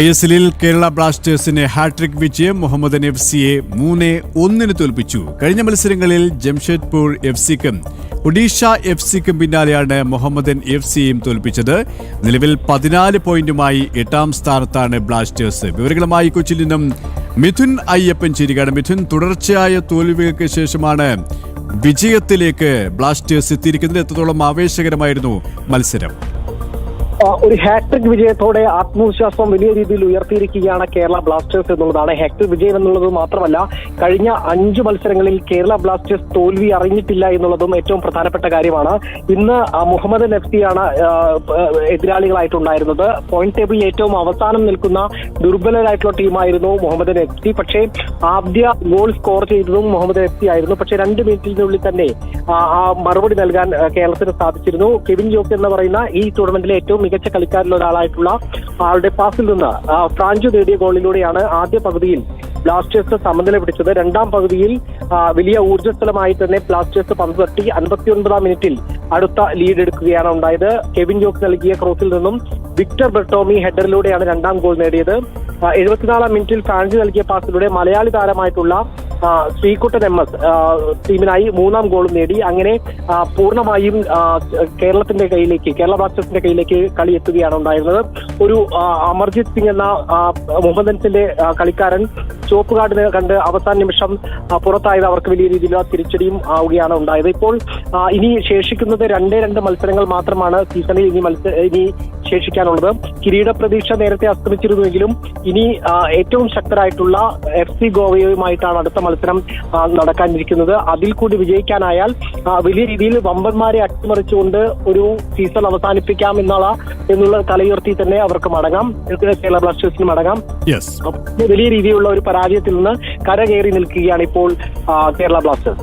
ഐഎസ്എല്ലിൽ കേരള ബ്ലാസ്റ്റേഴ്സിന് ഹാട്രിക് വിജയം. മുഹമ്മദൻ FC-യെ 3-1 തോൽപ്പിച്ചു. കഴിഞ്ഞ മത്സരങ്ങളിൽ ജംഷഡ്പൂർ FC-ക്കും ഒഡീഷ FC-ക്കും പിന്നാലെയാണ് മുഹമ്മദൻ FC-യും തോൽപ്പിച്ചത്. നിലവിൽ 14 പോയിന്റുമായി 8ാം സ്ഥാനത്താണ് ബ്ലാസ്റ്റേഴ്സ്. വിവരങ്ങളുമായി കൊച്ചിയിൽ നിന്നും മിഥുൻ അയ്യപ്പൻ ചേരുകയാണ്. മിഥുൻ, തുടർച്ചയായ തോൽവികൾക്ക് ശേഷമാണ് വിജയത്തിലേക്ക് ബ്ലാസ്റ്റേഴ്സ് എത്തിയിരിക്കുന്നത്. എത്രത്തോളം ആവേശകരമായിരുന്നു മത്സരം? ഒരു ഹാട്രിക് വിജയത്തോടെ ആത്മവിശ്വാസം വലിയ രീതിയിൽ ഉയർത്തിയിരിക്കുകയാണ് കേരള ബ്ലാസ്റ്റേഴ്സ് എന്നുള്ളതാണ്. ഹാട്രിക് വിജയം എന്നുള്ളത് മാത്രമല്ല, കഴിഞ്ഞ 5 മത്സരങ്ങളിൽ കേരള ബ്ലാസ്റ്റേഴ്സ് തോൽവി അറിഞ്ഞിട്ടില്ല എന്നുള്ളതും ഏറ്റവും പ്രധാനപ്പെട്ട കാര്യമാണ്. ഇന്ന് മുഹമ്മദൻ FC-യാണ് എതിരാളികളായിട്ടുണ്ടായിരുന്നത്. പോയിന്റ് ടേബിളിൽ ഏറ്റവും അവസാനം നിൽക്കുന്ന ദുർബലരായിട്ടുള്ള ടീമായിരുന്നു മുഹമ്മദൻ FC. പക്ഷേ ആദ്യ ഗോൾ സ്കോർ ചെയ്തതും മുഹമ്മദൻ FC ആയിരുന്നു. പക്ഷേ 2 മിനിറ്റിനുള്ളിൽ തന്നെ മറുപടി നൽകാൻ കേരളത്തിന് സാധിച്ചിരുന്നു. കെവിൻ ജോസ് എന്ന് പറയുന്ന ഈ ടൂർണമെന്റിലെ ഏറ്റവും മികച്ച കളിക്കാരിൽ ഒരാളായിട്ടുള്ള ആളുടെ പാസിൽ നിന്ന് ഫ്രാഞ്ചു നേടിയ ഗോളിലൂടെയാണ് ആദ്യ പകുതിയിൽ ബ്ലാസ്റ്റേഴ്സ് സമനില പിടിച്ചത്. 2ാം പകുതിയിൽ വലിയ ഊർജ്ജസ്വലമായി തന്നെ ബ്ലാസ്റ്റേഴ്സ് പന്ത് തട്ടി 59ാം മിനിറ്റിൽ അടുത്ത ലീഡ് എടുക്കുകയാണ് ഉണ്ടായത്. കെവിൻ ജോസ് നൽകിയ ക്രോസിൽ നിന്നും വിക്ടർ ബെർട്ടോമി ഹെഡറിലൂടെയാണ് 2ാം ഗോൾ നേടിയത്. 74ാം മിനിറ്റിൽ ഫ്രാഞ്ച് നൽകിയ പാസിലൂടെ മലയാളി താരമായിട്ടുള്ള ശ്രീകുട്ടൻ MS ടീമിനായി 3ാം ഗോളും നേടി. അങ്ങനെ പൂർണ്ണമായും കേരളത്തിന്റെ കയ്യിലേക്ക്, കേരള ബ്ലാസ്റ്റേഴ്സിന്റെ കയ്യിലേക്ക് കളി എത്തുകയാണ് ഉണ്ടായിരുന്നത്. ഒരു അമർജിത് സിംഗ് എന്ന മുഹമ്മദൻസിന്റെ കളിക്കാരൻ ചുവപ്പ് കാർഡിന് കണ്ട് അവസാന നിമിഷം പുറത്തായത് അവർക്ക് വലിയ രീതിയിലുള്ള തിരിച്ചടിയും ആവുകയാണ് ഉണ്ടായത്. ഇപ്പോൾ ഇനി ശേഷിക്കുന്നത് 2 മത്സരങ്ങൾ മാത്രമാണ് സീസണിൽ ഇനി ശേഷിക്കാനുള്ളത്. കിരീട പ്രതീക്ഷ നേരത്തെ അസ്തമിച്ചിരുന്നുവെങ്കിലും ഇനി ഏറ്റവും ശക്തരായിട്ടുള്ള FC ഗോവയുമായിട്ടാണ് അടുത്ത മത്സരം നടക്കാനിരിക്കുന്നത്. അതിൽ കൂടി വിജയിക്കാനായാൽ വലിയ രീതിയിൽ വമ്പന്മാരെ അട്ടിമറിച്ചുകൊണ്ട് ഒരു സീസൺ അവസാനിപ്പിക്കാം എന്നുള്ള തലയുയർത്തി തന്നെ അവർക്ക് മടങ്ങാം, കേരള ബ്ലാസ്റ്റേഴ്സിന് മടങ്ങാം. വലിയ രീതിയിലുള്ള ഒരു പരാജയത്തിൽ നിന്ന് കരകയറി നിൽക്കുകയാണ് ഇപ്പോൾ കേരള ബ്ലാസ്റ്റേഴ്സ്.